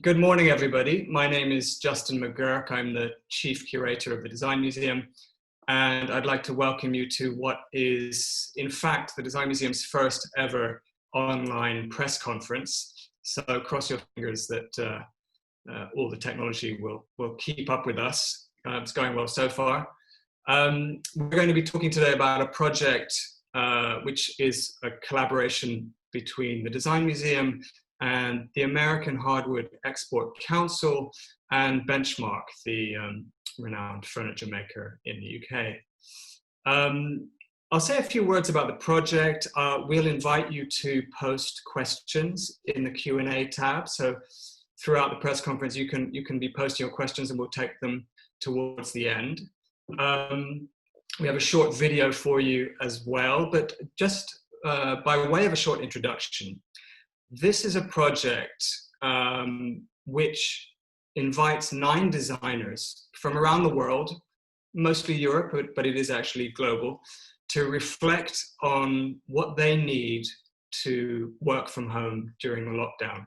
Good morning, everybody. My name is Justin McGuirk. I'm the Chief Curator of the Design Museum, and I'd like to welcome you to what is, in fact, the Design Museum's first ever online press conference. So cross your fingers that all the technology will keep up with us. It's going well so far. We're going to be talking today about a project which is a collaboration between the Design Museum and the American Hardwood Export Council and Benchmark, the renowned furniture maker in the UK. I'll say a few words about the project. We'll invite you to post questions in the Q&A tab. So throughout the press conference, you can be posting your questions and we'll take them towards the end. We have a short video for you as well, but just by way of a short introduction, this is a project which invites 9 designers from around the world, mostly Europe, but it is actually global, to reflect on what they need to work from home during the lockdown.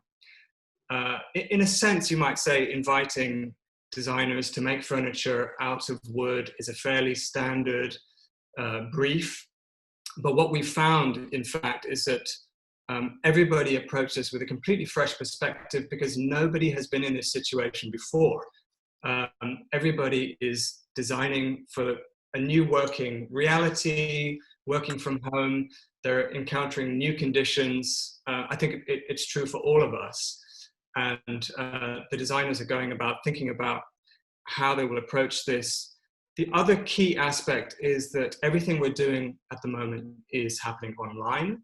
In a sense, you might say inviting designers to make furniture out of wood is a fairly standard brief. But what we found, in fact, is that everybody approached this with a completely fresh perspective because nobody has been in this situation before. Everybody is designing for a new working reality, working from home. They're encountering new conditions. I think it's true for all of us. And the designers are going about thinking about how they will approach this. The other key aspect is that everything we're doing at the moment is happening online.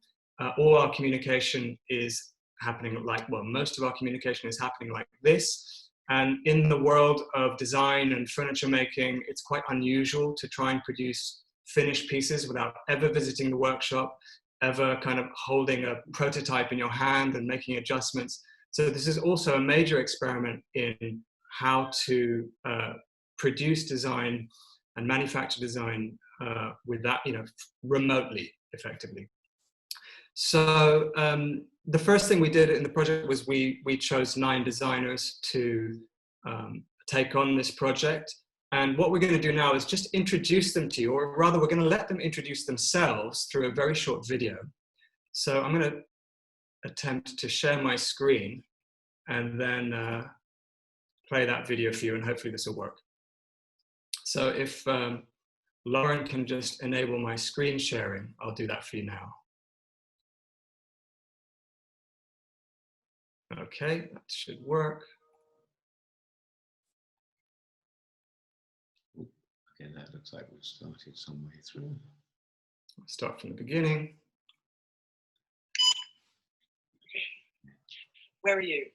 All our communication is happening most of our communication is happening like this. And in the world of design and furniture making, it's quite unusual to try and produce finished pieces without ever visiting the workshop, ever kind of holding a prototype in your hand and making adjustments. So this is also a major experiment in how to produce design and manufacture design with that, remotely, effectively. So the first thing we did in the project was we chose 9 designers to take on this project. And what we're going to do now is just introduce them to you, or rather we're going to let them introduce themselves through a very short video. So I'm going to attempt to share my screen and then play that video for you, and hopefully this will work. So if Lauren can just enable my screen sharing, I'll do that for you now. Okay, that should work. Okay, that looks like we've started some way through. I'll start from the beginning. Where are you?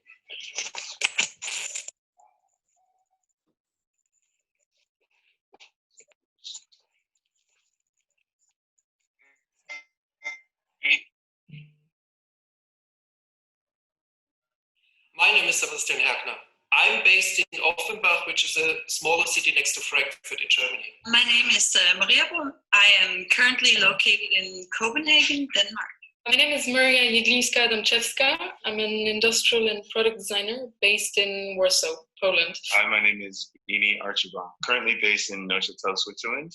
My name is Sebastian Herkner. I'm based in Offenbach, which is a smaller city next to Frankfurt in Germany. My name is Maria Bohm. I am currently located in Copenhagen, Denmark. My name is Maria Jedlińska-Domczewska. I'm an industrial and product designer based in Warsaw, Poland. Hi, my name is Ini Archibald, currently based in Neuchâtel, Switzerland.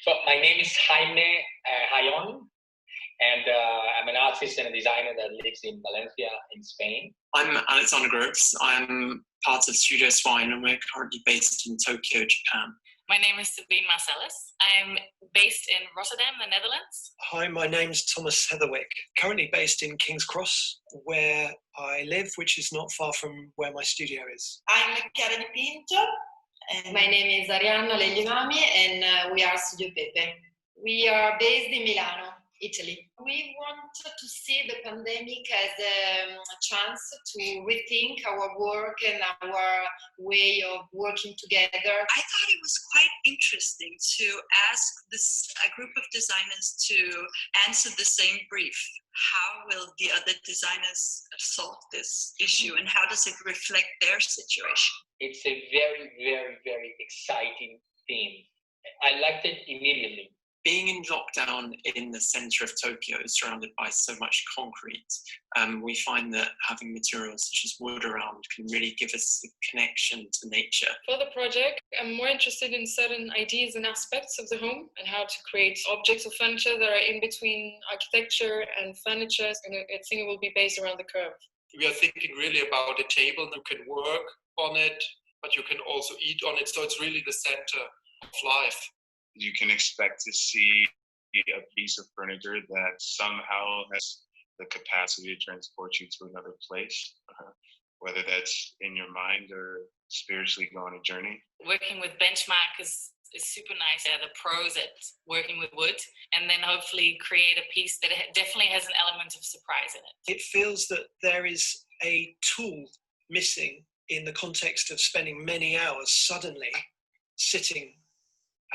So my name is Jaime Hayon, and I'm an artist and a designer that lives in Valencia in Spain. I'm Alexander Groves. I'm part of Studio Swine and we're currently based in Tokyo, Japan. My name is Sabine Marcellus. I'm based in Rotterdam, the Netherlands. Hi, my name's Thomas Heatherwick, currently based in King's Cross, where I live, which is not far from where my studio is. I'm Chiara Di Pinto, and my name is Arianna Legliamami, and we are Studio Pepe. We are based in Milano, Italy. We wanted to see the pandemic as a chance to rethink our work and our way of working together. I thought it was quite interesting to ask a group of designers to answer the same brief. How will the other designers solve this issue and how does it reflect their situation? It's a very, very, very exciting theme. I liked it immediately. being in lockdown in the center of Tokyo, surrounded by so much concrete, we find that having materials such as wood around can really give us a connection to nature. For the project, I'm more interested in certain ideas and aspects of the home and how to create objects or furniture that are in between architecture and furniture. And I think it will be based around the curve. We are thinking really about a table. You can work on it, but you can also eat on it. So it's really the center of life. You can expect to see a piece of furniture that somehow has the capacity to transport you to another place, whether that's in your mind or spiritually go on a journey. Working with benchmark is super nice. The pros at working with wood, and then hopefully create a piece that definitely has an element of surprise in it. It feels that there is a tool missing in the context of spending many hours suddenly sitting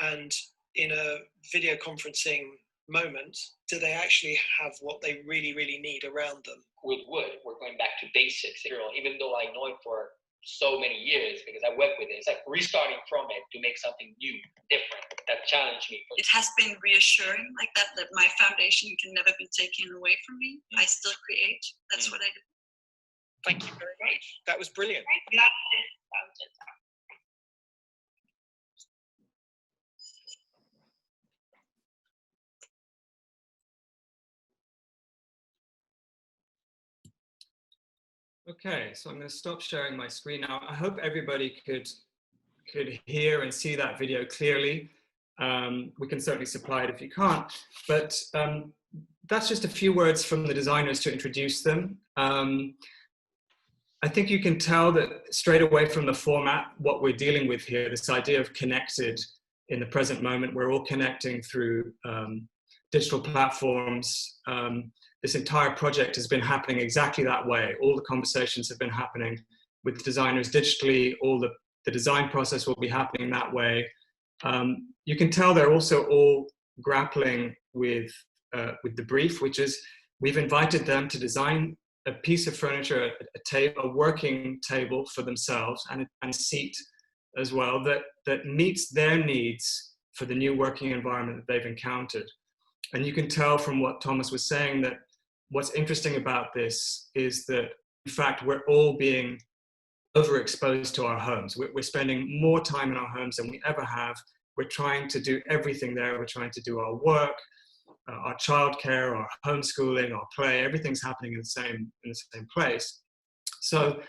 and in a video conferencing moment. Do they actually have what they really, really need around them? With wood, we're going back to basics. Even though I know it for so many years because I work with it, it's like restarting from it to make something new, different, that challenged me. It has been reassuring like that my foundation can never be taken away from me. I still create. That's what I do. Thank you very much. That was brilliant. Okay, so I'm going to stop sharing my screen now. I hope everybody could hear and see that video clearly. We can certainly supply it if you can't, but that's just a few words from the designers to introduce them. I think you can tell that straight away from the format, what we're dealing with here, this idea of connected in the present moment. We're all connecting through digital platforms. This entire project has been happening exactly that way. All the conversations have been happening with designers digitally. All the design process will be happening that way. You can tell they're also all grappling with the brief, which is we've invited them to design a piece of furniture, a working table for themselves, and a seat as well that meets their needs for the new working environment that they've encountered. And you can tell from what Thomas was saying that what's interesting about this is that, in fact, we're all being overexposed to our homes. We're spending more time in our homes than we ever have. We're trying to do everything there. We're trying to do our work, our childcare, our homeschooling, our play. Everything's happening in the same place. So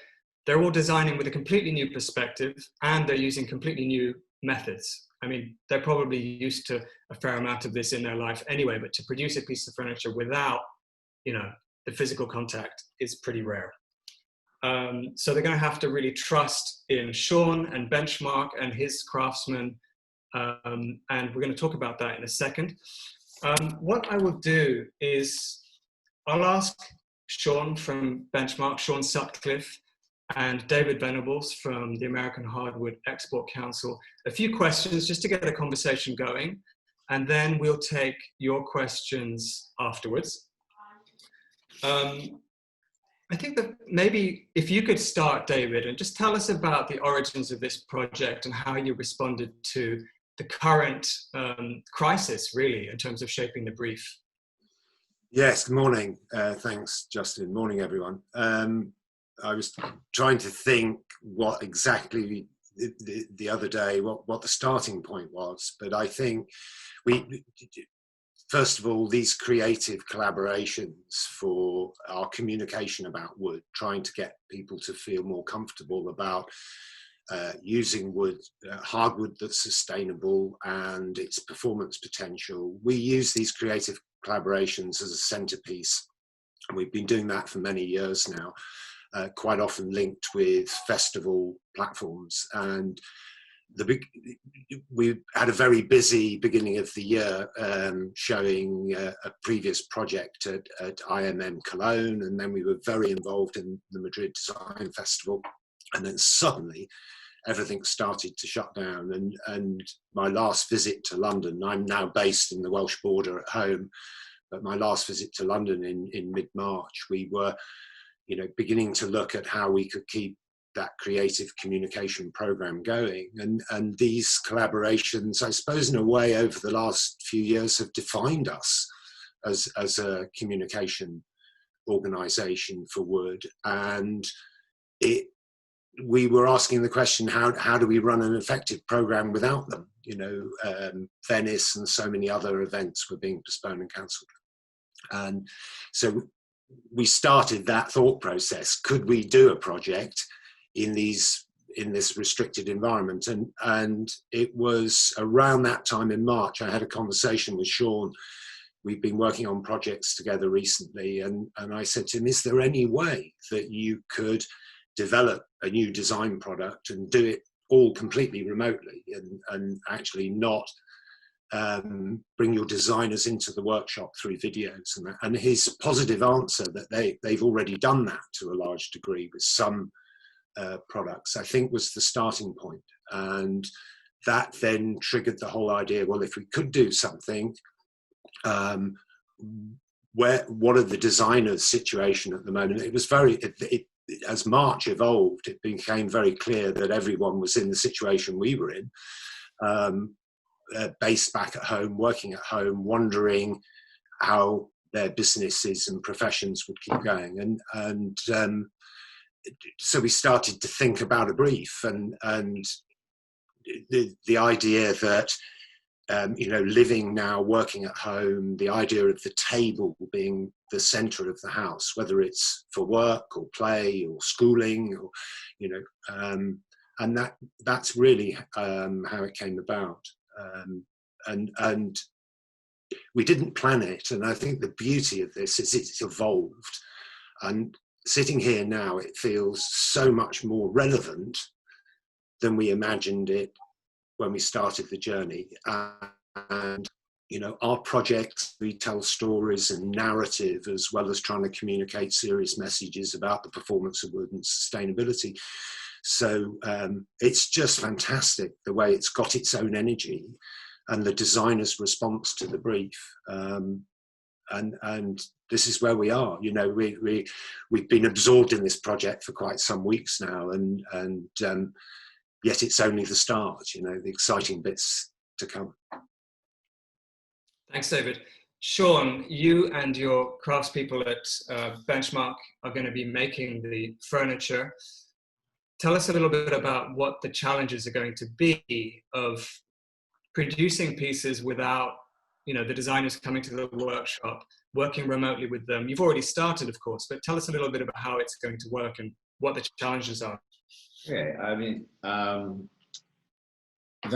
they're all designing with a completely new perspective, and they're using completely new methods. I mean, they're probably used to a fair amount of this in their life anyway, but to produce a piece of furniture without, the physical contact is pretty rare. So they're going to have to really trust in Sean and Benchmark and his craftsmen, and we're going to talk about that in a second. What I will do is I'll ask Sean from Benchmark, Sean Sutcliffe, and David Venables from the American Hardwood Export Council a few questions just to get the conversation going, and then we'll take your questions afterwards. I think that maybe if you could start, David, and just tell us about the origins of this project and how you responded to the current crisis, really, in terms of shaping the brief. Yes, good morning. Thanks, Justin. Morning, everyone. I was trying to think what exactly the other day, what the starting point was, but I think first of all, these creative collaborations for our communication about wood, trying to get people to feel more comfortable about using wood, hardwood that's sustainable and its performance potential. We use these creative collaborations as a centerpiece. And we've been doing that for many years now, quite often linked with festival platforms. And we had a very busy beginning of the year showing a previous project at IMM Cologne, and then we were very involved in the Madrid Design Festival, and then suddenly everything started to shut down. And my last visit to London, I'm now based in the Welsh border at home, but my last visit to London in mid-March, we were beginning to look at how we could keep that creative communication program going. And these collaborations, I suppose, in a way, over the last few years have defined us as a communication organization for Wood. And we were asking the question, how do we run an effective program without them? You know, Venice and so many other events were being postponed and cancelled. And so we started that thought process. Could we do a project in this restricted environment? And it was around that time in March, I had a conversation with Sean. We've been working on projects together recently, and I said to him, is there any way that you could develop a new design product and do it all completely remotely and actually not bring your designers into the workshop through videos? And his positive answer that they've already done that to a large degree with some products, I think, was the starting point. And that then triggered the whole idea, well, if we could do something, what are the designers' situation at the moment? It was as March evolved, it became very clear that everyone was in the situation we were in, based back at home, working at home, wondering how their businesses and professions would keep going. And so we started to think about a brief, and the idea that you know, living now, working at home, the idea of the table being the center of the house, whether it's for work or play or schooling, or, you know, and that's really how it came about. And we didn't plan it. And I think the beauty of this is it's evolved. And sitting here now, it feels so much more relevant than we imagined it when we started the journey. And, you know, our projects, we tell stories and narrative, as well as trying to communicate serious messages about the performance of wood and sustainability. So it's just fantastic the way it's got its own energy and the designer's response to the brief. And this is where we are. You know, we've been absorbed in this project for quite some weeks now, and yet it's only the start, you know, the exciting bits to come. Thanks, David. Sean, you and your craftspeople at Benchmark are going to be making the furniture. Tell us a little bit about what the challenges are going to be of producing pieces without, you know, the designers coming to the workshop, working remotely with them. You've already started, of course, but tell us a little bit about how it's going to work and what the challenges are. Yeah, I mean, the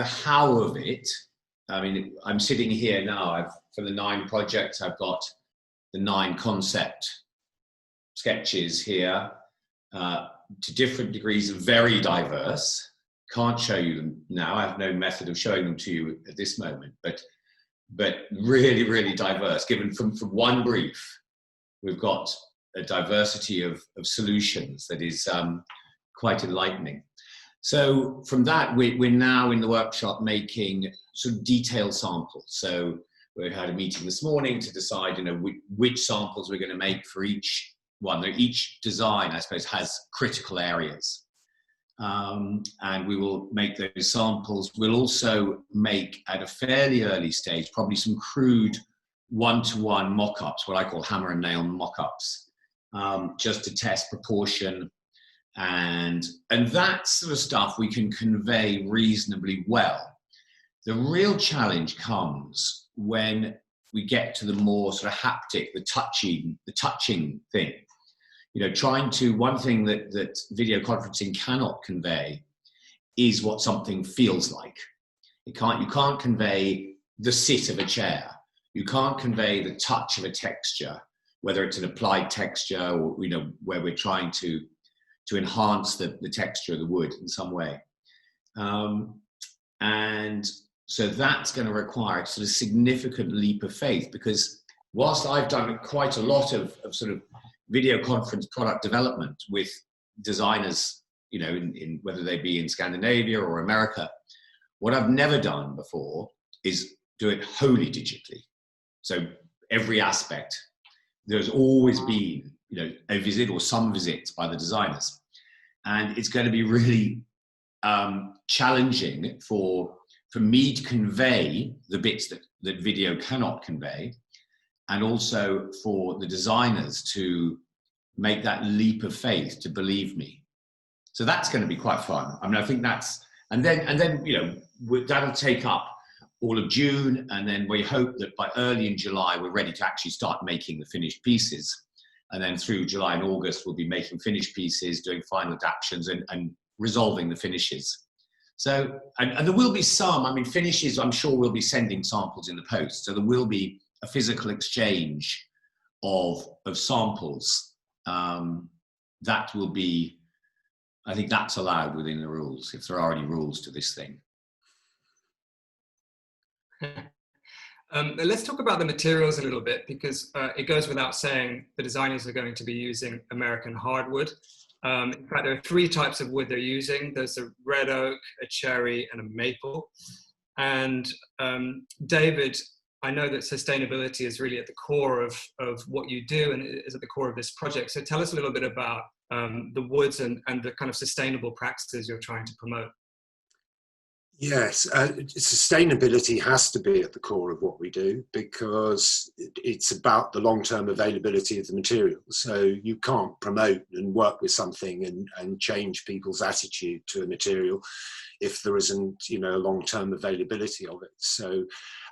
how of it, I mean, I'm sitting here now, for the 9 projects, I've got the 9 concept sketches here, to different degrees, very diverse. Can't show you them now. I have no method of showing them to you at this moment, but really, really diverse. Given from one brief, we've got a diversity of solutions that is quite enlightening. So from that, we're now in the workshop making sort of detailed samples. So we had a meeting this morning to decide, you know, which samples we're going to make for each one. Each design, I suppose, has critical areas. And we will make those samples. We'll also make, at a fairly early stage, probably some crude one-to-one mock-ups, what I call hammer and nail mock-ups, just to test proportion. And that sort of stuff we can convey reasonably well. The real challenge comes when we get to the more sort of haptic, the touching thing. You know, one thing that video conferencing cannot convey is what something feels like. You can't convey the sit of a chair. You can't convey the touch of a texture, whether it's an applied texture or, you know, where we're trying to enhance the texture of the wood in some way. And so that's going to require a sort of significant leap of faith, because whilst I've done quite a lot of sort of video conference product development with designers, you know, in whether they be in Scandinavia or America, what I've never done before is do it wholly digitally. So every aspect, there's always been, you know, a visit or some visits by the designers. and it's going to be really challenging for me to convey the bits that video cannot convey, and also for the designers to make that leap of faith to believe me. So that's going to be quite fun. I mean, I think that's, and then you know, that'll take up all of June, and then we hope that by early in July we're ready to actually start making the finished pieces, and then through July and August we'll be making finished pieces, doing final adaptations, and resolving the finishes. So, and there will be some, I mean, finishes, I'm sure we'll be sending samples in the post, so there will be a physical exchange of samples. That will be, I think that's allowed within the rules, if there are any rules to this thing. Let's talk about the materials a little bit, because it goes without saying the designers are going to be using American hardwood. In fact, there are 3 types of wood they're using. There's a red oak, a cherry, and a maple. And David, I know that sustainability is really at the core of what you do, and is at the core of this project. So tell us a little bit about the woods and the kind of sustainable practices you're trying to promote. Yes, sustainability has to be at the core of what we do, because it's about the long-term availability of the material. So you can't promote and work with something and change people's attitude to a material if there isn't, you know, a long-term availability of it. So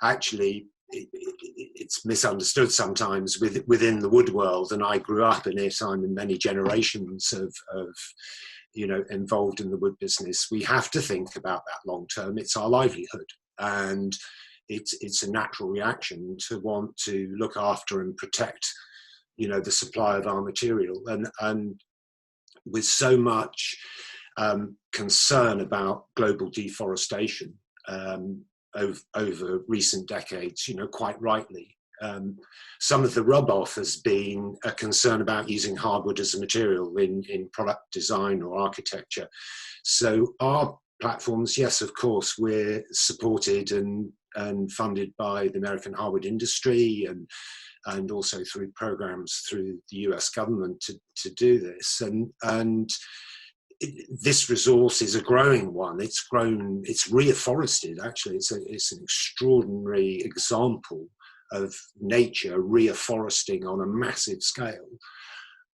actually, it's misunderstood sometimes within the wood world, and I grew up in it. I'm in many generations of you know, involved in the wood business. We have to think about that long term. It's our livelihood, and it's a natural reaction to want to look after and protect, you know, the supply of our material. And with so much concern about global deforestation over recent decades, you know, quite rightly, some of the rub-off has been a concern about using hardwood as a material in product design or architecture. So our platforms, yes, of course, we're supported and funded by the American hardwood industry, and also through programs through the US government to do this. And this resource is a growing one. It's grown, it's reforested, actually. It's an extraordinary example of nature reforesting on a massive scale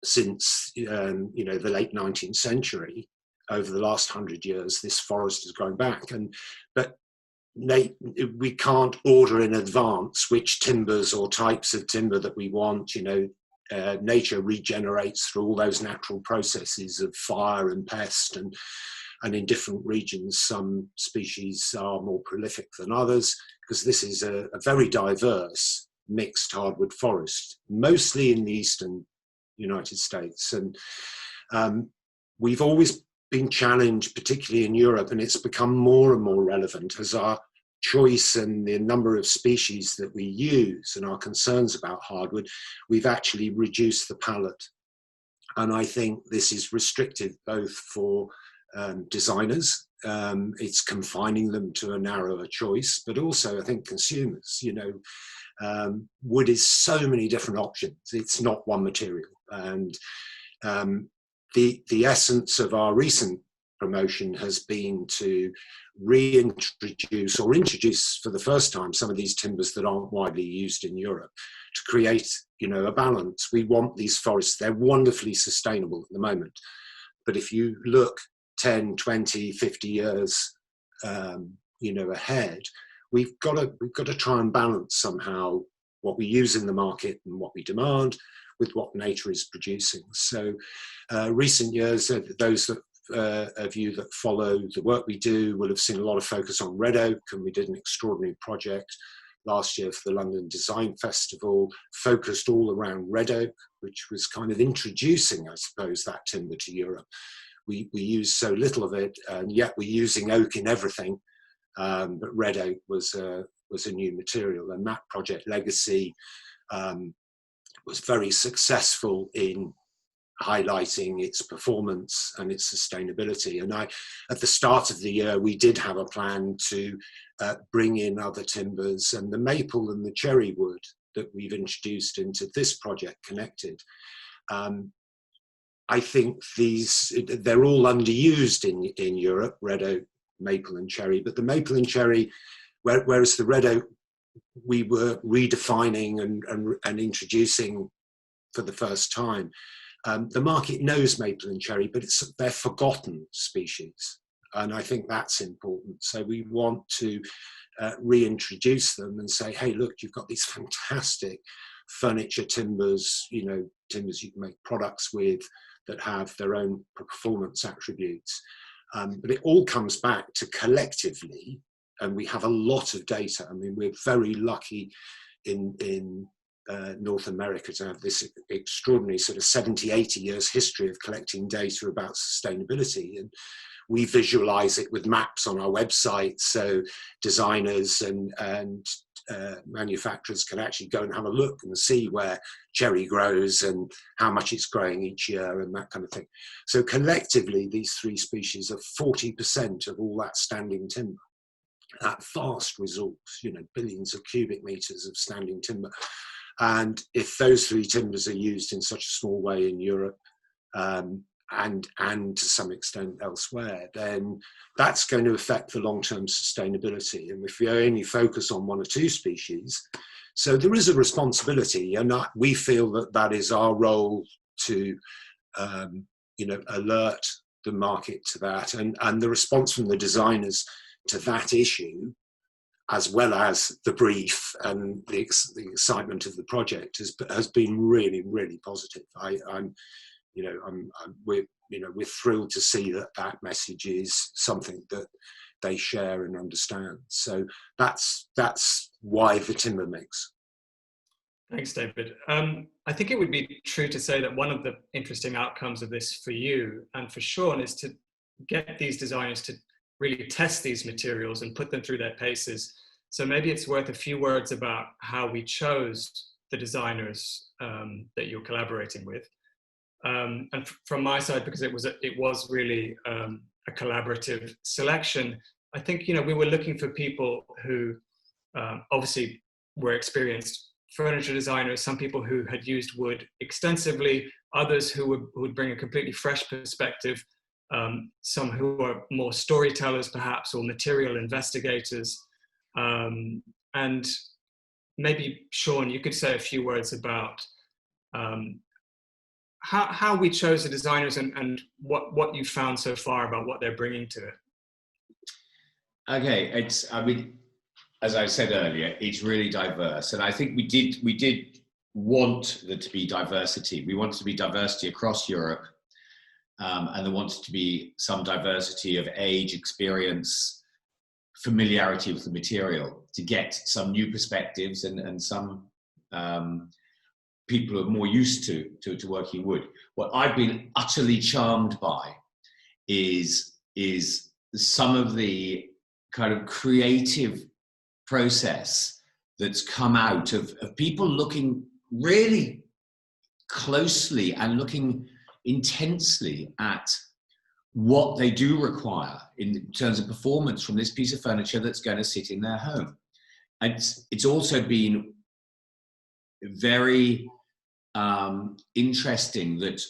since you know, the late 19th century. Over the last 100 years, this forest has grown back, but we can't order in advance which timbers or types of timber that we want. You know, nature regenerates through all those natural processes of fire and pest, and in different regions, some species are more prolific than others, because this is a very diverse mixed hardwood forest, mostly in the eastern United States. And we've always been challenged, particularly in Europe, and it's become more and more relevant as our choice and the number of species that we use and our concerns about hardwood. We've actually reduced the palette. And I think this is restrictive both for designers, it's confining them to a narrower choice, but also I think consumers, you know, wood is so many different options. It's not one material. And the essence of our recent promotion has been to reintroduce or introduce for the first time some of these timbers that aren't widely used in Europe, to create, you know, a balance. We want these forests, they're wonderfully sustainable at the moment, but if you look 10, 20, 50 years, you know, ahead, we've got to try and balance somehow what we use in the market and what we demand with what nature is producing. So recent years, those of you that follow the work we do will have seen a lot of focus on red oak, and we did an extraordinary project last year for the London Design Festival, focused all around red oak, which was kind of introducing, I suppose, that timber to Europe. We use so little of it, and yet we're using oak in everything. But red oak was a new material, and that project Legacy was very successful in highlighting its performance and its sustainability. And at the start of the year, we did have a plan to bring in other timbers, and the maple and the cherry wood that we've introduced into this project Connected I think they're all underused in Europe, red oak, maple and cherry, but the maple and cherry, whereas the red oak we were redefining and introducing for the first time, the market knows maple and cherry, but they're forgotten species. And I think that's important. So we want to reintroduce them and say, hey, look, you've got these fantastic furniture timbers, timbers you can make products with that have their own performance attributes. But it all comes back to collectively, and we have a lot of data. I mean, we're very lucky in North America to have this extraordinary sort of 70, 80 years history of collecting data about sustainability. And we visualize it with maps on our website, so designers and manufacturers can actually go and have a look and see where cherry grows and how much it's growing each year and that kind of thing. So collectively, these three species are 40% of all that standing timber. That vast resource, billions of cubic meters of standing timber. And if those three timbers are used in such a small way in Europe, and to some extent elsewhere, then that's going to affect the long-term sustainability. And if we only focus on one or two species, so there is a responsibility, and we feel that is our role to, alert the market to that, and the response from the designers to that issue, as well as the brief and the excitement of the project, has been really, really positive. We're thrilled to see that message is something that they share and understand. So that's why the timber mix. Thanks, David. I think it would be true to say that one of the interesting outcomes of this for you and for Sean is to get these designers to really test these materials and put them through their paces. So maybe it's worth a few words about how we chose the designers that you're collaborating with. And from my side, because it was really a collaborative selection, I think, we were looking for people who obviously were experienced furniture designers, some people who had used wood extensively, others who would bring a completely fresh perspective, some who are more storytellers perhaps, or material investigators. And maybe, Sean, you could say a few words about how we chose the designers and what you found so far about what they're bringing to it. Okay, as I said earlier, it's really diverse, and I think we did want there to be diversity. We wanted to be diversity across Europe, and there wanted to be some diversity of age, experience, familiarity with the material to get some new perspectives and some people who are more used to working wood. What I've been utterly charmed by is some of the kind of creative process that's come out of people looking really closely and looking intensely at what they do require in terms of performance from this piece of furniture that's going to sit in their home. And it's also been very interesting that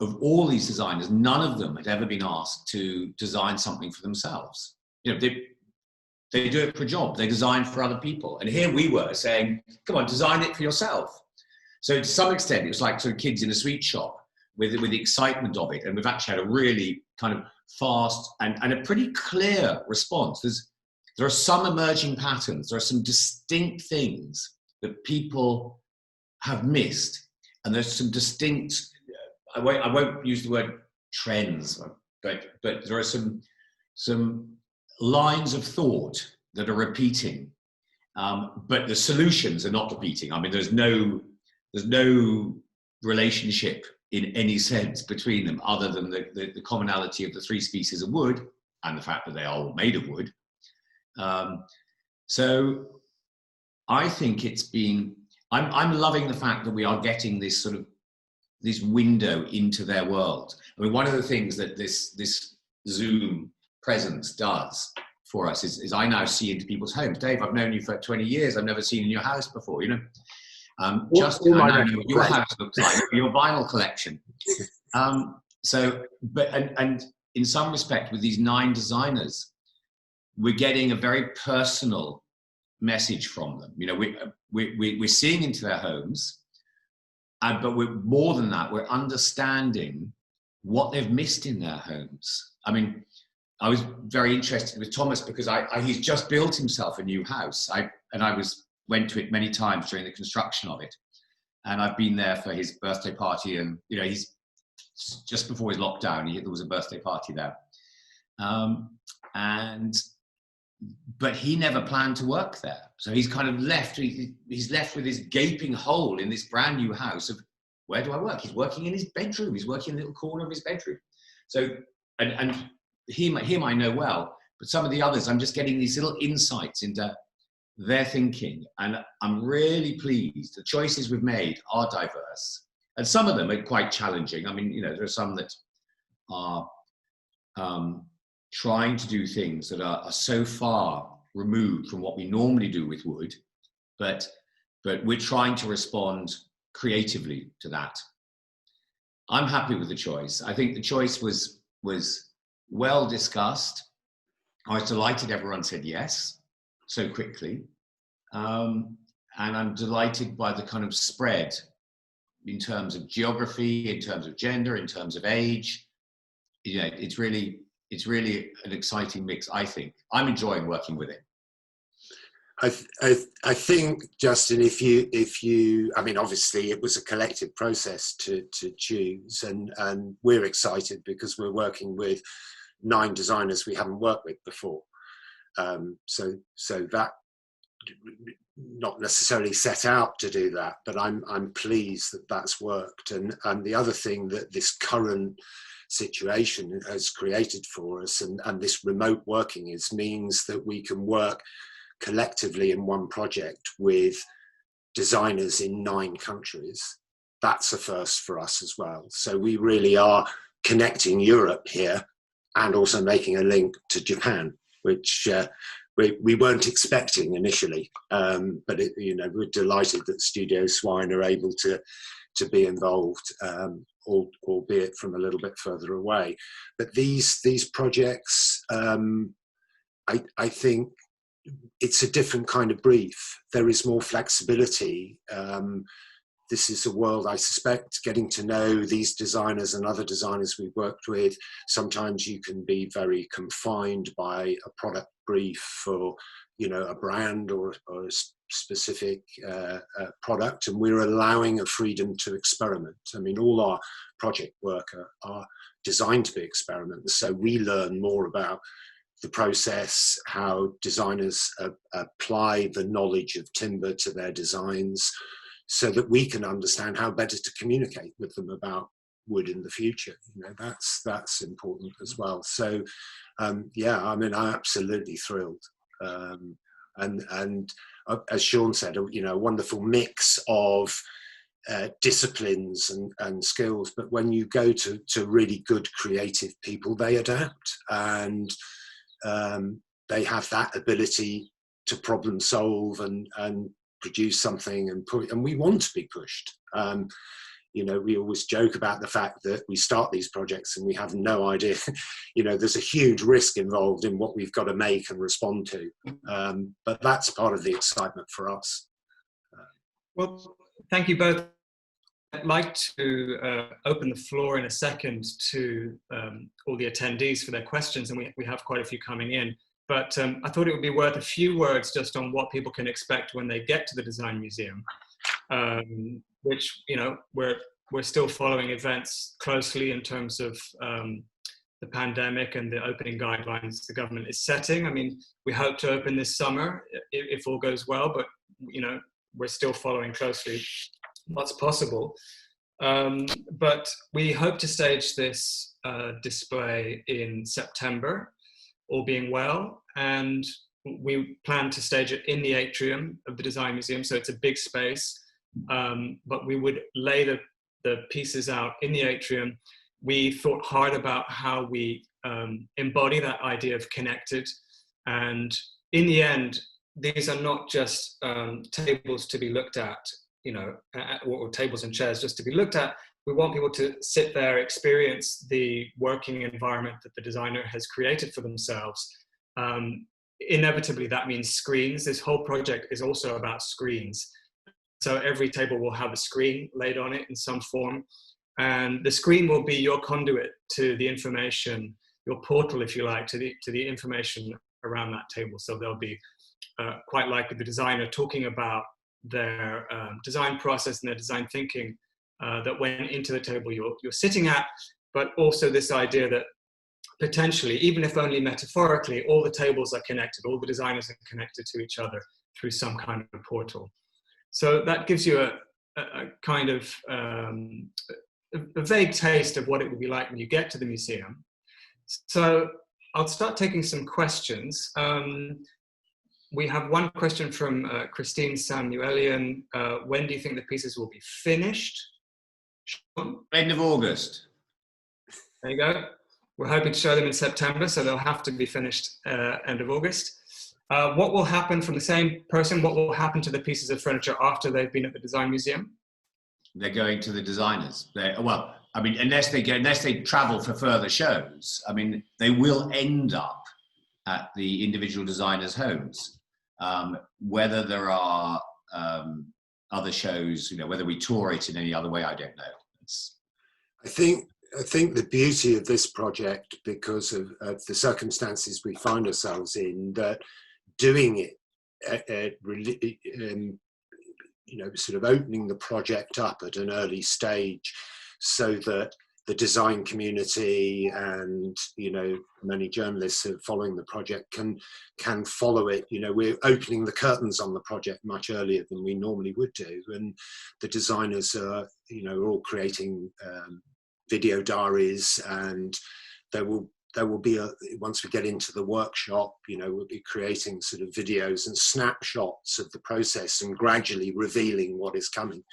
of all these designers, none of them had ever been asked to design something for themselves. They do it for a job. They design for other people. And here we were saying, come on, design it for yourself. So to some extent, it was like sort of kids in a sweet shop with the excitement of it. And we've actually had a really kind of fast and a pretty clear response. There are some emerging patterns. There are some distinct things that people have missed. And there's some distinct, I won't use the word trends, but there are some lines of thought that are repeating, but the solutions are not repeating. I mean, there's no relationship in any sense between them other than the commonality of the three species of wood and the fact that they are all made of wood. So I think I'm loving the fact that we are getting this sort of this window into their world. I mean, one of the things that this Zoom presence does for us is I now see into people's homes. Dave, I've known you for 20 years. I've never seen in your house before, Just I know what your house looks like, your vinyl collection. And in some respect, with these 9 designers, we're getting a very personal message from them. You know, we're seeing into their homes, but we're more than that. We're understanding what they've missed in their homes. I mean, I was very interested with Thomas because he's just built himself a new house. Went to it many times during the construction of it, and I've been there for his birthday party. And you know, he's just before his lockdown. There was a birthday party there, but he never planned to work there. So he's kind of left. He's left with this gaping hole in this brand new house of where do I work? He's working in his bedroom. He's working in a little corner of his bedroom. So and him I know well, but some of the others, I'm just getting these little insights into their thinking, and I'm really pleased. The choices we've made are diverse, and some of them are quite challenging. I mean, you know, there are some that are trying to do things that are so far removed from what we normally do with wood, but we're trying to respond creatively to that. I'm happy with the choice. I think the choice was well discussed. I was delighted everyone said yes so quickly. And I'm delighted by the kind of spread in terms of geography, in terms of gender, in terms of age. You know, it's really an exciting mix, I think. I'm enjoying working with it. I think, Justin, if you, I mean, obviously it was a collective process to choose, and we're excited because we're working with 9 designers we haven't worked with before. So that not necessarily set out to do that, but I'm pleased that that's worked. And the other thing that this current situation has created for us, and this remote working means that we can work collectively in one project with designers in 9 countries. That's a first for us as well. So we really are connecting Europe here and also making a link to Japan, which we weren't expecting initially. But you know, we're delighted that Studio Swine are able to be involved, albeit from a little bit further away. But these projects, I think it's a different kind of brief. There is more flexibility. This is a world, I suspect, getting to know these designers and other designers we've worked with. Sometimes you can be very confined by a product brief for, you know, a brand or a specific product, and we're allowing a freedom to experiment. I mean, all our project work are designed to be experiments, so we learn more about the process, how designers apply the knowledge of timber to their designs, so that we can understand how better to communicate with them about wood in the future. You know, that's important as well. So yeah, I mean, I'm absolutely thrilled. And as Sean said, you know, a wonderful mix of disciplines and skills. But when you go to really good creative people, they adapt, and they have that ability to problem solve and produce something, and we want to be pushed. You know, we always joke about the fact that we start these projects and we have no idea. You know, there's a huge risk involved in what we've got to make and respond to. But that's part of the excitement for us. Well, thank you both. I'd like to open the floor in a second to all the attendees for their questions, and we have quite a few coming in. But I thought it would be worth a few words just on what people can expect when they get to the Design Museum, which, you know, we're still following events closely in terms of the pandemic and the opening guidelines the government is setting. I mean, we hope to open this summer if all goes well, but, you know, we're still following closely what's possible. But we hope to stage this display in September, all being well, and we plan to stage it in the atrium of the Design Museum, so it's a big space, but we would lay the pieces out in the atrium. We thought hard about how we embody that idea of connected, and in the end, these are not just tables to be looked at, you know, or tables and chairs just to be looked at. we want people to sit there, experience the working environment that the designer has created for themselves. Inevitably, that means screens. This whole project is also about screens. So every table will have a screen laid on it in some form. And the screen will be your conduit to the information, your portal, if you like, to the information around that table. So there'll be quite likely the designer talking about their design process and their design thinking that went into the table you're sitting at, but also this idea that potentially, even if only metaphorically, all the tables are connected, all the designers are connected to each other through some kind of portal. So that gives you a kind of a vague taste of what it would be like when you get to the museum. So I'll start taking some questions. We have one question from Christine Samuelian. When do you think the pieces will be finished? Sean? End of August. There you go. We're hoping to show them in September, so they'll have to be finished end of August. What will happen from the same person? What will happen to the pieces of furniture after they've been at the Design Museum? They're going to the designers. Well, I mean, unless they travel for further shows, I mean, they will end up at the individual designers' homes. Whether there are other shows, whether we tour it in any other way, I don't know. I think the beauty of this project, because of the circumstances we find ourselves in, that doing it, sort of opening the project up at an early stage, so that the design community and many journalists who are following the project can follow it. We're opening the curtains on the project much earlier than we normally would do, and the designers are all creating video diaries, and there will be once we get into the workshop, we'll be creating sort of videos and snapshots of the process and gradually revealing what is coming.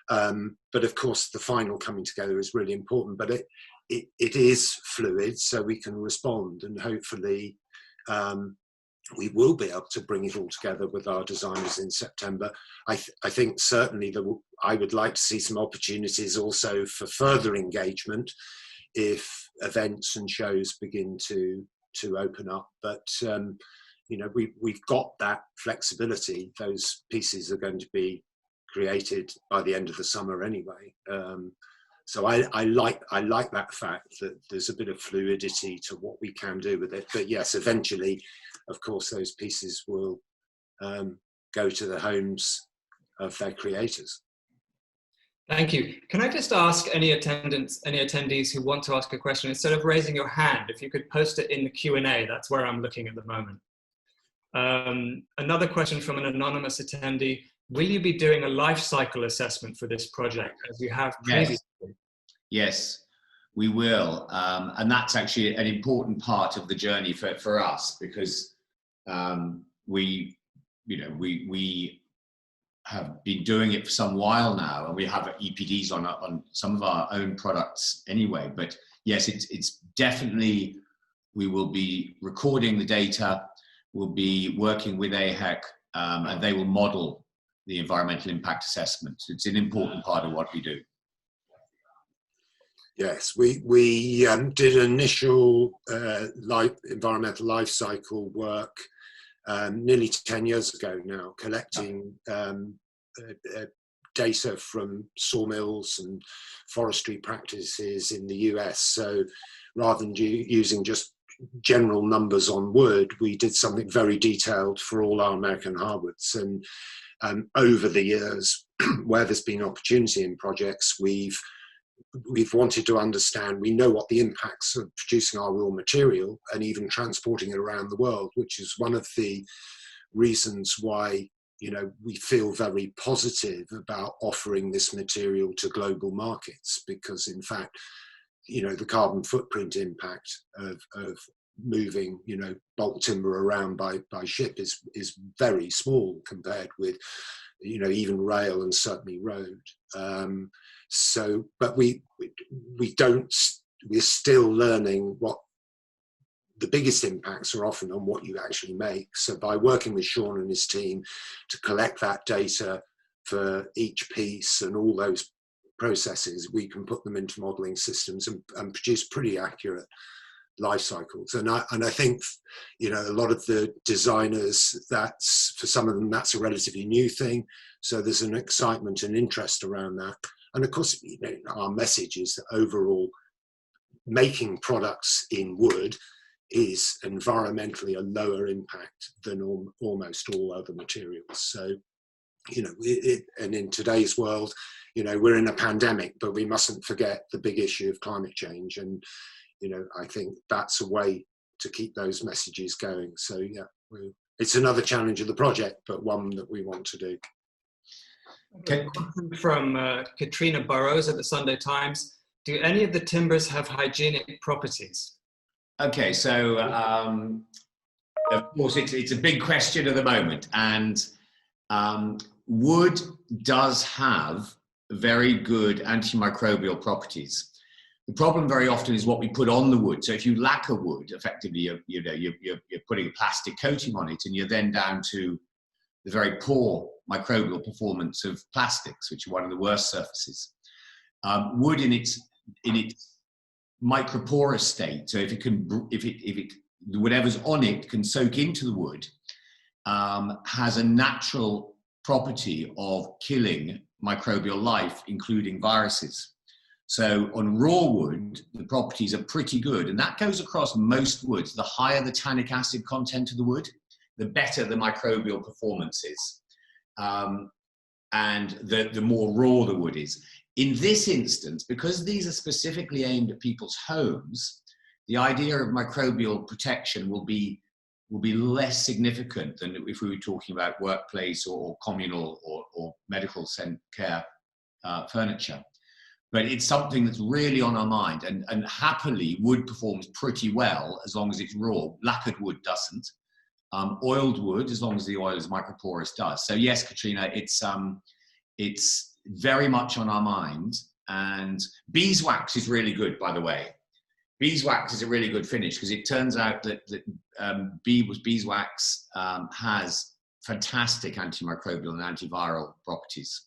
But of course, the final coming together is really important, but it is fluid, so we can respond, and hopefully we will be able to bring it all together with our designers in September. I think certainly I would like to see some opportunities also for further engagement if events and shows begin to open up. But we've got that flexibility. Those pieces are going to be created by the end of the summer anyway. So I like that fact that there's a bit of fluidity to what we can do with it. But yes, eventually, of course, those pieces will go to the homes of their creators. Thank you. Can I just ask any attendees who want to ask a question, instead of raising your hand, if you could post it in the Q&A, that's where I'm looking at the moment. Another question from an anonymous attendee: will you be doing a life cycle assessment for this project as you have previously? Yes, we will. And that's actually an important part of the journey for us, because we have been doing it for some while now, and we have EPDs on some of our own products anyway. But yes, it's definitely, we will be recording the data, we'll be working with AHEC, and they will model the environmental impact assessment. It's an important part of what we do. Yes, we did initial environmental life cycle work nearly 10 years ago now, collecting data from sawmills and forestry practices in the US. So rather than using just general numbers on wood, we did something very detailed for all our American hardwoods. And over the years, where there's been opportunity in projects, we've wanted to understand, we know what the impacts of producing our raw material and even transporting it around the world, which is one of the reasons why we feel very positive about offering this material to global markets, because in fact the carbon footprint impact of moving bulk timber around by ship is very small compared with even rail and certainly road. But we're still learning what the biggest impacts are often on what you actually make. So by working with Sean and his team to collect that data for each piece and all those processes, we can put them into modeling systems and produce pretty accurate life cycles. And I think, you know, a lot of the designers, that's, for some of them, that's a relatively new thing. So there's an excitement and interest around that. And of course, you know, our message is that overall, making products in wood is environmentally a lower impact than almost all other materials. So, you know, and in today's world, you know, we're in a pandemic, but we mustn't forget the big issue of climate change. And, you know, I think that's a way to keep those messages going. So yeah, it's another challenge of the project, but one that we want to do. Okay. From Katrina Burrows at the Sunday Times. Do any of the timbers have hygienic properties? Okay, so of course it's a big question at the moment, and wood does have very good antimicrobial properties. The problem very often is what we put on the wood. So if you lacquer wood, effectively you're putting a plastic coating on it, and you're then down to the very poor microbial performance of plastics, which are one of the worst surfaces. Wood in its microporous state, so if whatever's on it can soak into the wood, has a natural property of killing microbial life, including viruses. So on raw wood, the properties are pretty good, and that goes across most woods. The higher the tannic acid content of the wood, the better the microbial performance is, and the more raw the wood is. In this instance, because these are specifically aimed at people's homes, the idea of microbial protection will be less significant than if we were talking about workplace or communal or medical care furniture. But it's something that's really on our mind, and happily wood performs pretty well as long as it's raw. Lacquered wood doesn't. Oiled wood, as long as the oil is microporous, does. So yes, Katrina, it's very much on our mind. And beeswax is really good, by the way. Beeswax is a really good finish, because it turns out that beeswax has fantastic antimicrobial and antiviral properties.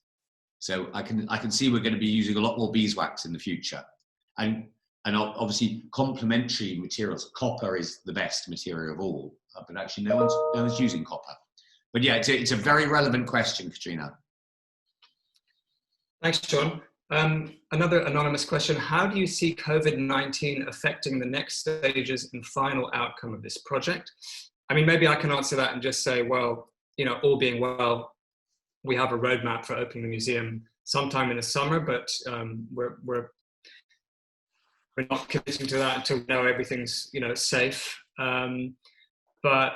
So I can see we're going to be using a lot more beeswax in the future. And obviously complementary materials. Copper is the best material of all, but actually no one's using copper. But yeah, it's a very relevant question, Katrina. Thanks, John. Another anonymous question. How do you see COVID-19 affecting the next stages and final outcome of this project? I mean, maybe I can answer that and just say, well, you know, all being well, we have a roadmap for opening the museum sometime in the summer, but we're not committing to that until we know everything's, you know, safe. But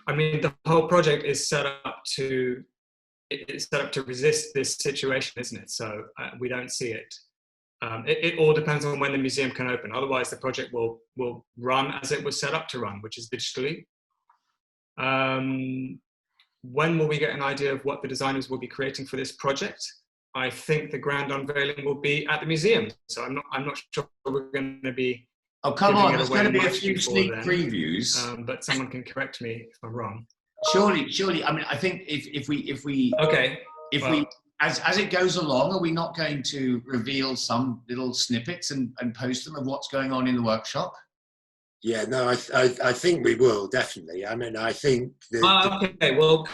I mean, the whole project is set up to resist this situation, isn't it? So we don't see it. It all depends on when the museum can open. Otherwise, the project will run as it was set up to run, which is digitally. When will we get an idea of what the designers will be creating for this project? I think the grand unveiling will be at the museum. So I'm not sure we're going to be. Oh, come on! There's going to be a few sneak previews. But someone can correct me if I'm wrong. Surely. I mean, I think if we as it goes along, are we not going to reveal some little snippets and post them of what's going on in the workshop? Yeah, no, I think we will, definitely. I mean, I think okay, well,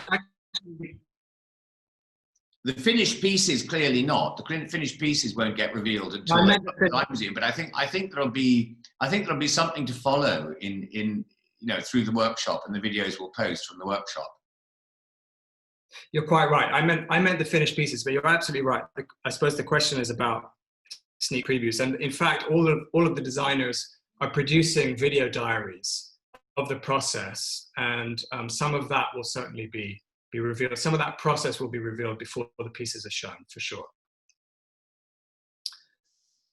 the finished pieces clearly not. The finished pieces won't get revealed until the Design Museum. But I think there'll be something to follow in through the workshop, and the videos we'll post from the workshop. You're quite right. I meant the finished pieces, but you're absolutely right. I suppose the question is about sneak previews, and in fact, all of the designers are producing video diaries of the process, and some of that will certainly be revealed. Some of that process will be revealed before the pieces are shown, for sure.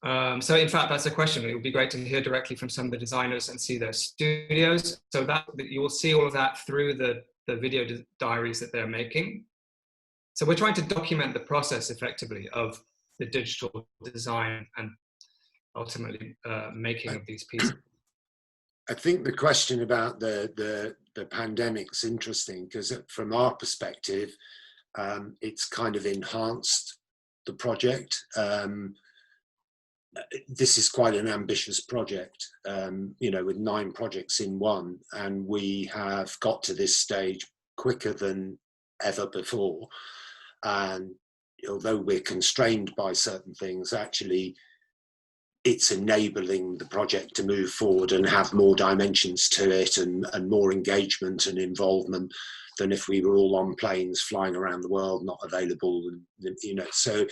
So in fact, that's a question. It would be great to hear directly from some of the designers and see their studios. So that you will see all of that through the video diaries that they're making. So we're trying to document the process effectively of the digital design and ultimately making of these pieces. I think the question about the pandemic's interesting, because from our perspective, it's kind of enhanced the project. This is quite an ambitious project, you know, with 9 projects in one, and we have got to this stage quicker than ever before. And although we're constrained by certain things, actually it's enabling the project to move forward and have more dimensions to it, and more engagement and involvement than if we were all on planes flying around the world, not available. And, you know, so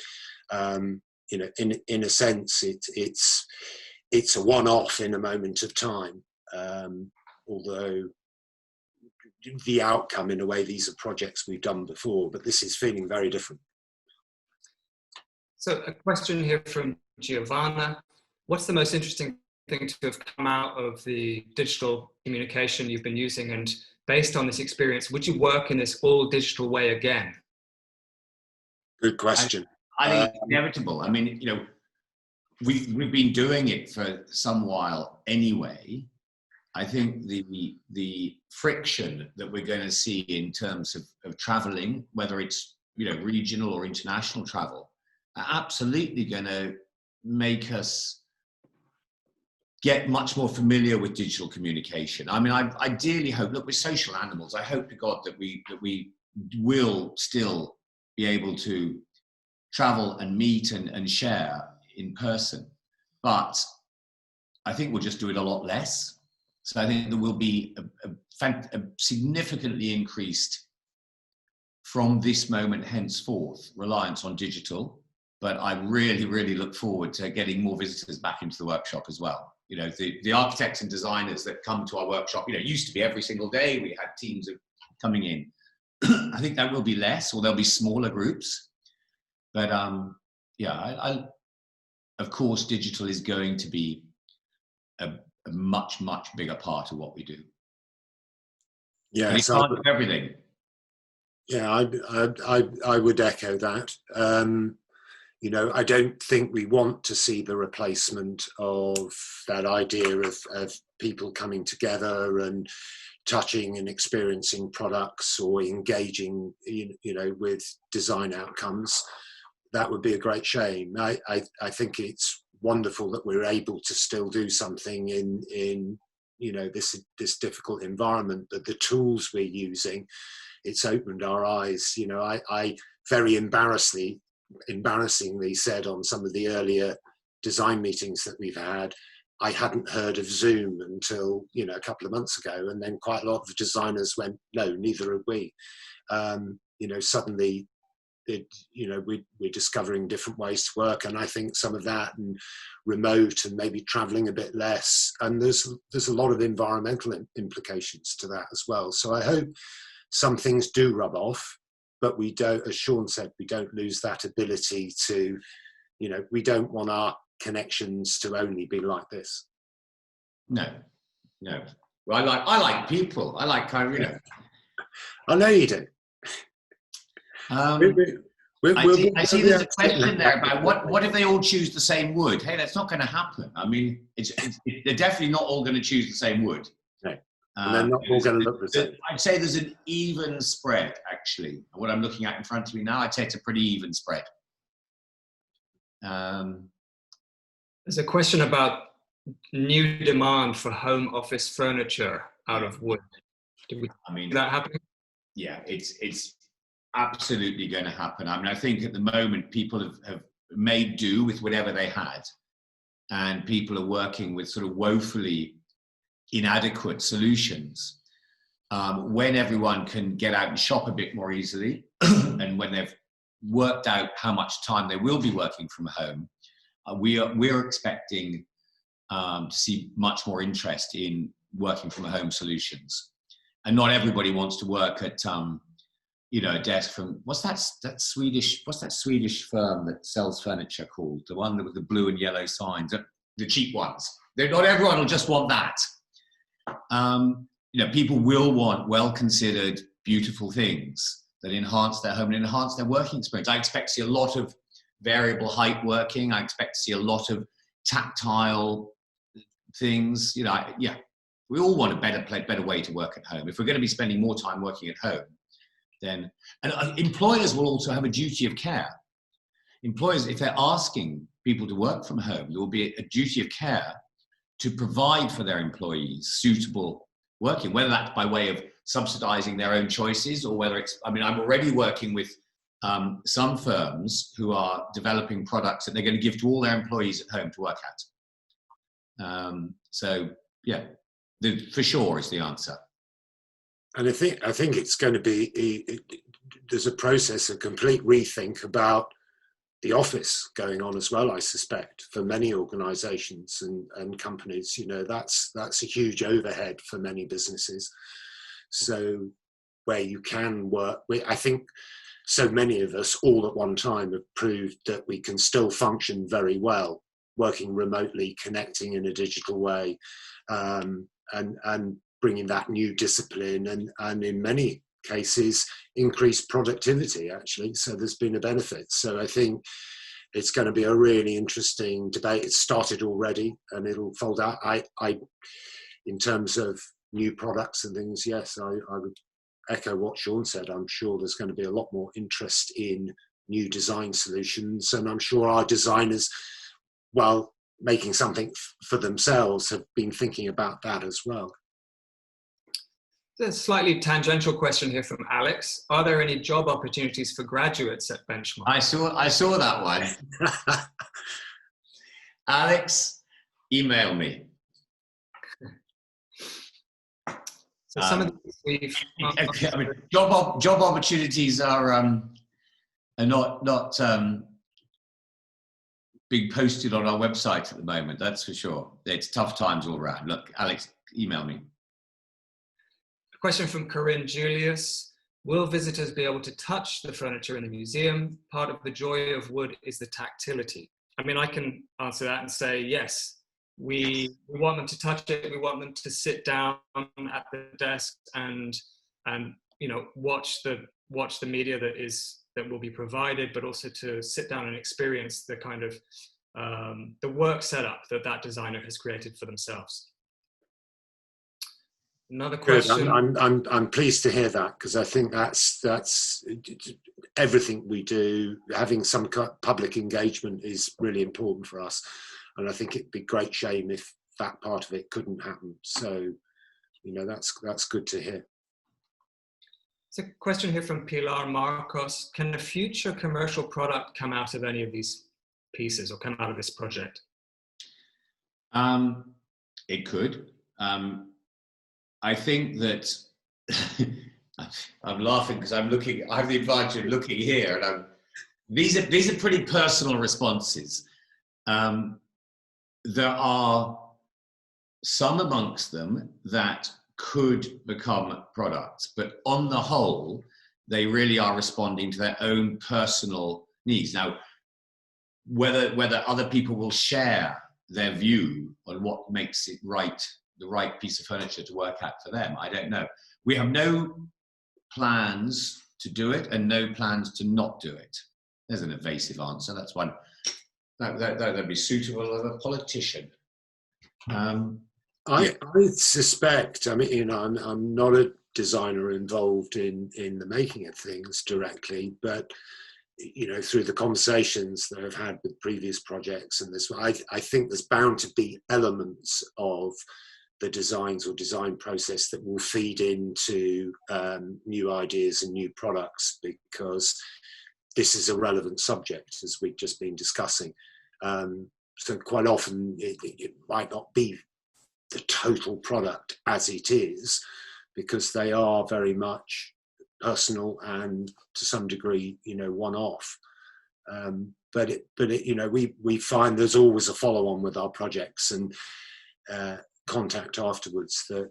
you know, in a sense, it's a one-off in a moment of time. Although the outcome, in a way, these are projects we've done before, but this is feeling very different. So a question here from Giovanna. What's the most interesting thing to have come out of the digital communication you've been using? And based on this experience, would you work in this all digital way again? Good question. I think it's inevitable. I mean, you know, we've been doing it for some while anyway. I think the friction that we're going to see in terms of traveling, whether it's, you know, regional or international travel, are absolutely going to make us get much more familiar with digital communication. I mean, I ideally hope, look, we're social animals. I hope to God that we will still be able to travel and meet and share in person. But I think we'll just do it a lot less. So I think there will be a significantly increased, from this moment henceforth, reliance on digital. But I really, really look forward to getting more visitors back into the workshop as well. You know, the architects and designers that come to our workshop, you know, it used to be every single day we had teams of coming in. I think that will be less, or there'll be smaller groups. But yeah, of course, digital is going to be a much, much bigger part of what we do. Yeah, but it's not everything. Yeah, I would echo that. You know, I don't think we want to see the replacement of that idea of people coming together and touching and experiencing products or engaging, you know, with design outcomes. That would be a great shame. I think it's wonderful that we're able to still do something in you know, this difficult environment, but the tools we're using, it's opened our eyes. You know, I very embarrassingly said on some of the earlier design meetings that we've had, I hadn't heard of Zoom until, you know, a couple of months ago, and then quite a lot of the designers went, no, neither have we. You know, suddenly, you know, we're discovering different ways to work, and I think some of that, and remote, and maybe traveling a bit less, and there's a lot of environmental implications to that as well. So I hope some things do rub off, but we don't, as Sean said, we don't lose that ability to, you know, we don't want our connections to only be like this. No. Well, I like people. I like kind of, you know. I know you do. I see there's a question there about what if they all choose the same wood? Hey, that's not going to happen. I mean, they're definitely not all going to choose the same wood. No. And they're not all going to look the same. I'd say there's an even spread, actually. What I'm looking at in front of me now, I'd say it's a pretty even spread. There's a question about new demand for home office furniture out of wood. Is that happening? Yeah, it's absolutely going to happen. I mean, I think at the moment people have made do with whatever they had, and people are working with sort of woefully inadequate solutions. When everyone can get out and shop a bit more easily, and when they've worked out how much time they will be working from home, we're expecting to see much more interest in working from home solutions. And not everybody wants to work at you know, a desk from what's that Swedish firm that sells furniture called, the one with the blue and yellow signs, the cheap ones. Not everyone will just want that. You know, people will want well-considered, beautiful things that enhance their home and enhance their working experience. I expect to see a lot of variable height working. I expect to see a lot of tactile things. You know, yeah, we all want a better way to work at home. If we're going to be spending more time working at home, then, and employers will also have a duty of care. employers, if they're asking people to work from home, there will be a duty of care to provide for their employees suitable working, whether that's by way of subsidizing their own choices, or whether it's, I mean, I'm already working with some firms who are developing products that they're going to give to all their employees at home to work at. So yeah, for sure is the answer. And I think it's going to be, there's a process, a complete rethink about the office going on as well, I suspect, for many organizations and companies. You know, that's a huge overhead for many businesses. So where you can work, I think so many of us all at one time have proved that we can still function very well, working remotely, connecting in a digital way, and bringing that new discipline and in many cases increased productivity, actually. So there's been a benefit. So I think it's going to be a really interesting debate. It's started already and it'll fold out. In terms of new products and things, yes, I would echo what Sean said. I'm sure there's going to be a lot more interest in new design solutions, and I'm sure our designers, while making something for themselves, have been thinking about that as well. There's a slightly tangential question here from Alex. Are there any job opportunities for graduates at Benchmark? I saw that one. Alex, email me. So some of these I mean, job opportunities are not being posted on our website at the moment. That's for sure. It's tough times all around. Look, Alex, email me. A question from Corinne Julius. Will visitors be able to touch the furniture in the museum? Part of the joy of wood is the tactility. I mean, I can answer that and say yes. We want them to touch it. We want them to sit down at the desk and you know, watch the media that will be provided, but also to sit down and experience the kind of the work setup that designer has created for themselves. Another question. Good. I'm pleased to hear that, because I think that's everything we do. Having some public engagement is really important for us. And I think it'd be a great shame if that part of it couldn't happen. So, you know, that's good to hear. There's a question here from Pilar Marcos. Can a future commercial product come out of any of these pieces or come out of this project? It could. I think that I'm laughing because I'm looking. I have the advantage of looking here, and these are pretty personal responses. There are some amongst them that could become products, but on the whole, they really are responding to their own personal needs. Now, whether other people will share their view on what makes it the right piece of furniture to work at for them, I don't know. We have no plans to do it and no plans to not do it. There's an evasive answer. That's one. That'd be suitable of a politician. I suspect, I mean, you know, I'm not a designer involved in the making of things directly, but, you know, through the conversations that I've had with previous projects and this, I think there's bound to be elements of the designs or design process that will feed into new ideas and new products, because this is a relevant subject, as we've just been discussing. So quite often it might not be the total product as it is, because they are very much personal and to some degree, you know, one-off. But you know, we find there's always a follow-on with our projects and contact afterwards that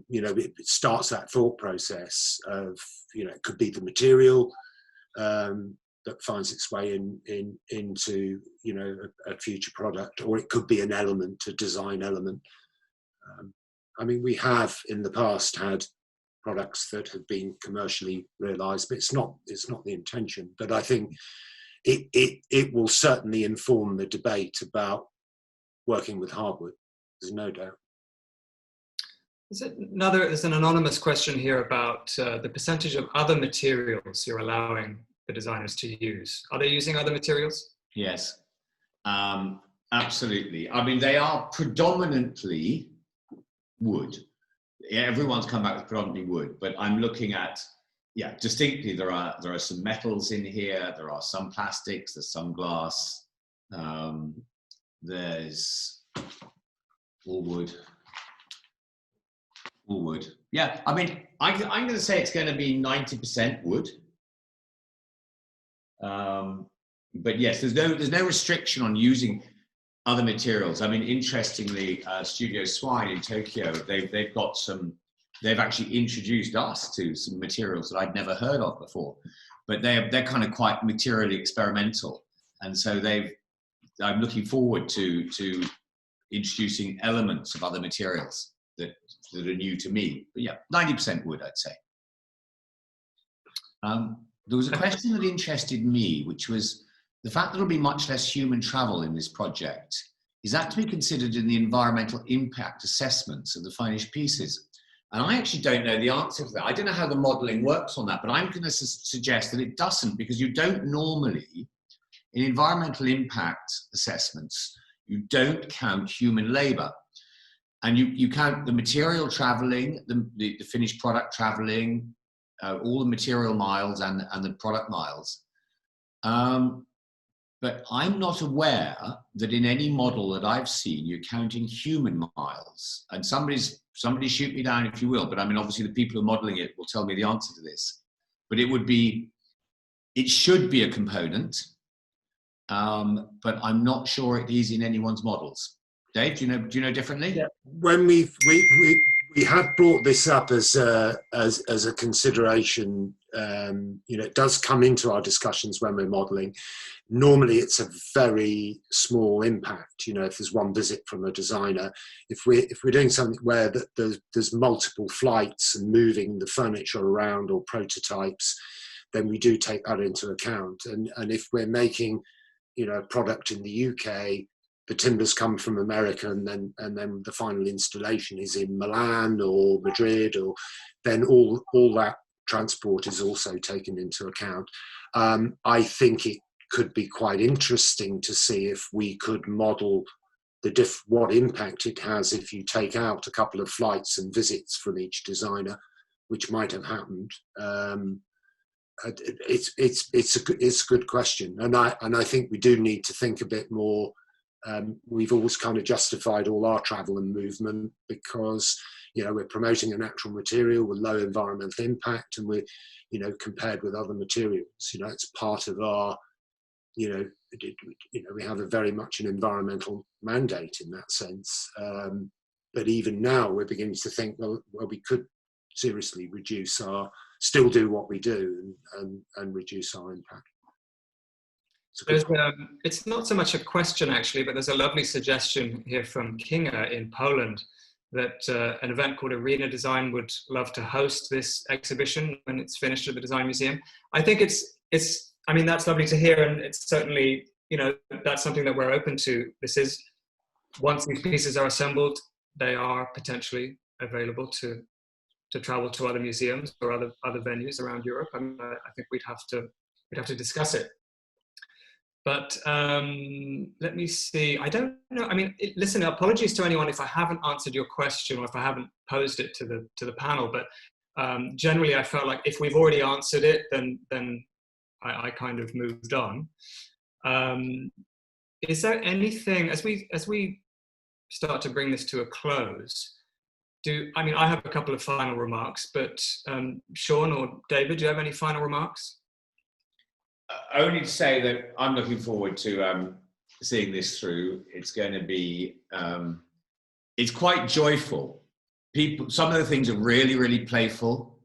you know, it starts that thought process of, you know, it could be the material that finds its way into, you know, a future product, or it could be an element, a design element. I mean, we have in the past had products that have been commercially realized, but it's not the intention. But I think it will certainly inform the debate about working with hardwood. There's no doubt. There's an anonymous question here about the percentage of other materials you're allowing the designers to use? Are they using other materials? Yes, absolutely. I mean, they are predominantly wood. Everyone's come back with predominantly wood, but I'm looking at, distinctly there are some metals in here. There are some plastics. There's some glass. There's all wood. All wood. Yeah, I mean, I'm going to say it's going to be 90% wood. But yes, there's no restriction on using other materials. I mean, interestingly, Studio Swine in Tokyo, they've actually introduced us to some materials that I'd never heard of before. But they're kind of quite materially experimental, and so I'm looking forward to introducing elements of other materials that are new to me. But yeah, 90% wood, I'd say. There was a question that interested me, which was the fact that there'll be much less human travel in this project. Is that to be considered in the environmental impact assessments of the finished pieces? And I actually don't know the answer to that. I don't know how the modelling works on that, but I'm going to suggest that it doesn't, because you don't normally, in environmental impact assessments, you don't count human labour. And you count the material travelling, the finished product travelling, all the material miles and the product miles. But I'm not aware that in any model that I've seen, you're counting human miles. And somebody shoot me down if you will, but I mean, obviously the people who are modelling it will tell me the answer to this. But it should be a component, but I'm not sure it is in anyone's models. Dave, do you know differently? Yeah. When we had brought this up as a consideration, it does come into our discussions when we're modelling. Normally, it's a very small impact. If there's one visit from a designer, if we're doing something where there's multiple flights and moving the furniture around or prototypes, then we do take that into account. And if we're making, a product in the UK, the timbers come from America, and then the final installation is in Milan or Madrid, or then all that transport is also taken into account. I think it could be quite interesting to see if we could model what impact it has if you take out a couple of flights and visits from each designer, which might have happened. It's a good question, and I think we do need to think a bit more. We've always kind of justified all our travel and movement because, we're promoting a natural material with low environmental impact, and we're, compared with other materials, it's part of our, we have a very much an environmental mandate in that sense. But even now we're beginning to think, well, we could seriously still do what we do and reduce our impact. It's not so much a question actually, but there's a lovely suggestion here from Kinga in Poland that an event called Arena Design would love to host this exhibition when it's finished at the Design Museum. I think I mean, that's lovely to hear, and it's certainly, that's something that we're open to. This is, once these pieces are assembled, they are potentially available to travel to other museums or other venues around Europe. I mean, I think we'd have to discuss it. But let me see. I don't know. I mean, listen. Apologies to anyone if I haven't answered your question or if I haven't posed it to the panel. But generally, I felt like if we've already answered it, then I kind of moved on. Is there anything as we start to bring this to a close? I have a couple of final remarks, but Sean or David, do you have any final remarks? Only to say that I'm looking forward to seeing this through. It's going to be, it's quite joyful. Some of the things are really, really playful.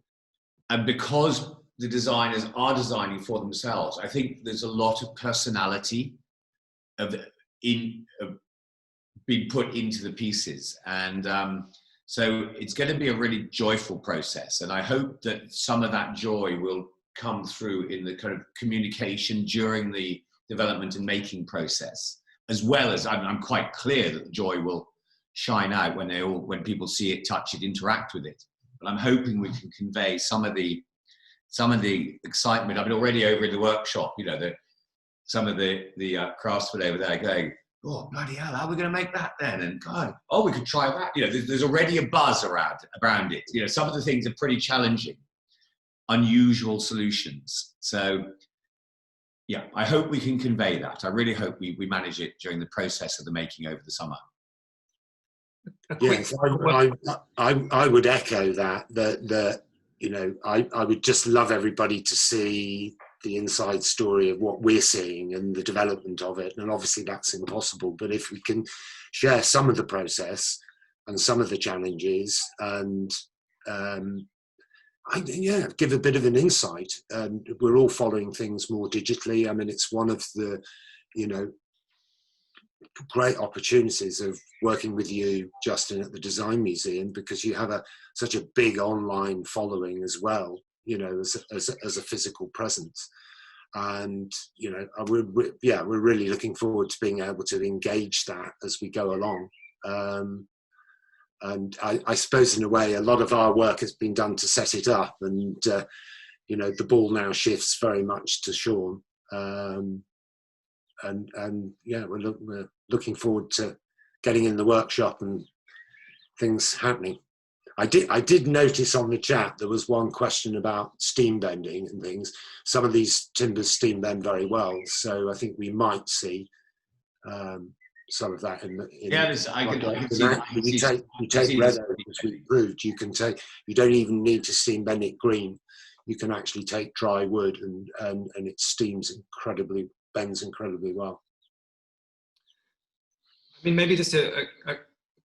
And because the designers are designing for themselves, I think there's a lot of personality being put into the pieces. And so it's going to be a really joyful process. And I hope that some of that joy will come through in the kind of communication during the development and making process, as well as I'm quite clear that the joy will shine out when people see it, touch it, interact with it. But I'm hoping we can convey some of the some of the excitement. I mean, already over in the workshop, you know, some of the craftsmen over there going, oh, bloody hell, how are we going to make that then? And God, oh, we could try that. You know, there's already a buzz around it. You know, some of the things are pretty challenging, unusual solutions. So, yeah, I hope we can convey that. I really hope we manage it during the process of the making over the summer. Yes, I would echo that you know, I would just love everybody to see the inside story of what we're seeing and the development of it. And obviously that's impossible, but if we can share some of the process and some of the challenges and give a bit of an insight. We're all following things more digitally. I mean, it's one of the, you know, great opportunities of working with you, Justin, at the Design Museum, because you have such a big online following as well, you know, as a physical presence. And, you know, we're really looking forward to being able to engage that as we go along. And I suppose in a way, a lot of our work has been done to set it up, and, you know, the ball now shifts very much to Sean. And yeah, we're looking forward to getting in the workshop and things happening. I did notice on the chat there was one question about steam bending and things. Some of these timbers steam bend very well, so I think we might see some of that I can see that. You take red oak, as we proved. You don't even need to steam bend it green. You can actually take dry wood and it bends incredibly well. I mean, maybe just a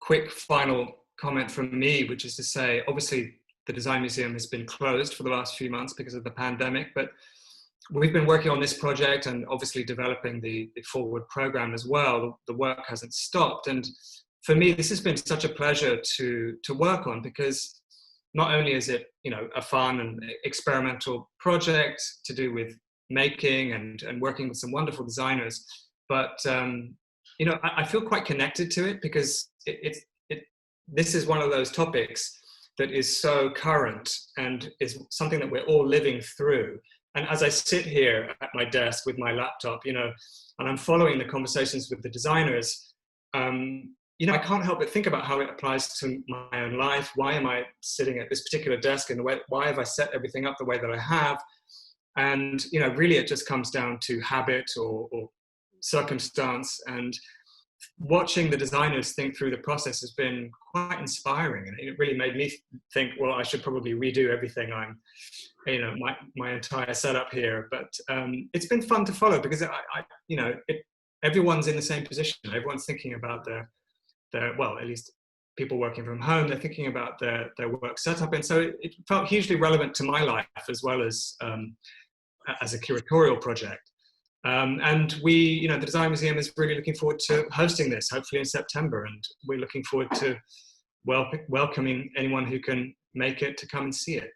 quick final comment from me, which is to say, obviously the Design Museum has been closed for the last few months because of the pandemic, but we've been working on this project and obviously developing the forward program as well. The work hasn't stopped. And for me, this has been such a pleasure to work on, because not only is it, you know, a fun and experimental project to do with making and working with some wonderful designers, but you know, I feel quite connected to it, because this is one of those topics that is so current and is something that we're all living through. And as I sit here at my desk with my laptop, you know, and I'm following the conversations with the designers, you know, I can't help but think about how it applies to my own life. Why am I sitting at this particular desk in the way? Why have I set everything up the way that I have? And, you know, really it just comes down to habit or circumstance. And watching the designers think through the process has been quite inspiring. And it really made me think, well, I should probably redo everything you know, my entire setup here. But it's been fun to follow, because you know, everyone's in the same position. Everyone's thinking about their well, at least people working from home, they're thinking about their work setup. And so it felt hugely relevant to my life, as well as a curatorial project. And we, you know, the Design Museum is really looking forward to hosting this, hopefully in September. And we're looking forward to welcoming anyone who can make it to come and see it.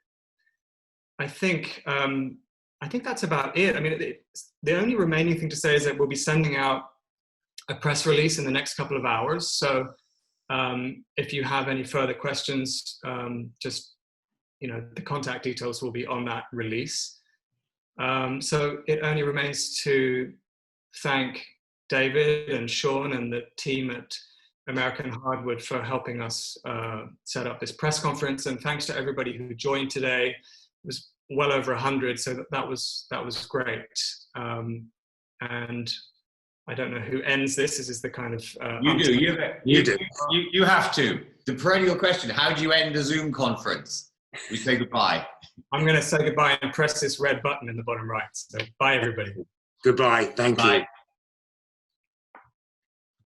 I think that's about it. I mean, the only remaining thing to say is that we'll be sending out a press release in the next couple of hours. So if you have any further questions, just, you know, the contact details will be on that release. So it only remains to thank David and Sean and the team at American Hardwood for helping us set up this press conference. And thanks to everybody who joined today. It was well over 100, so that was great. And I don't know who ends this. This is the kind of you have to. The perennial question: how do you end a Zoom conference? We say goodbye. I'm going to say goodbye and press this red button in the bottom right. So bye, everybody. Goodbye. Thank you.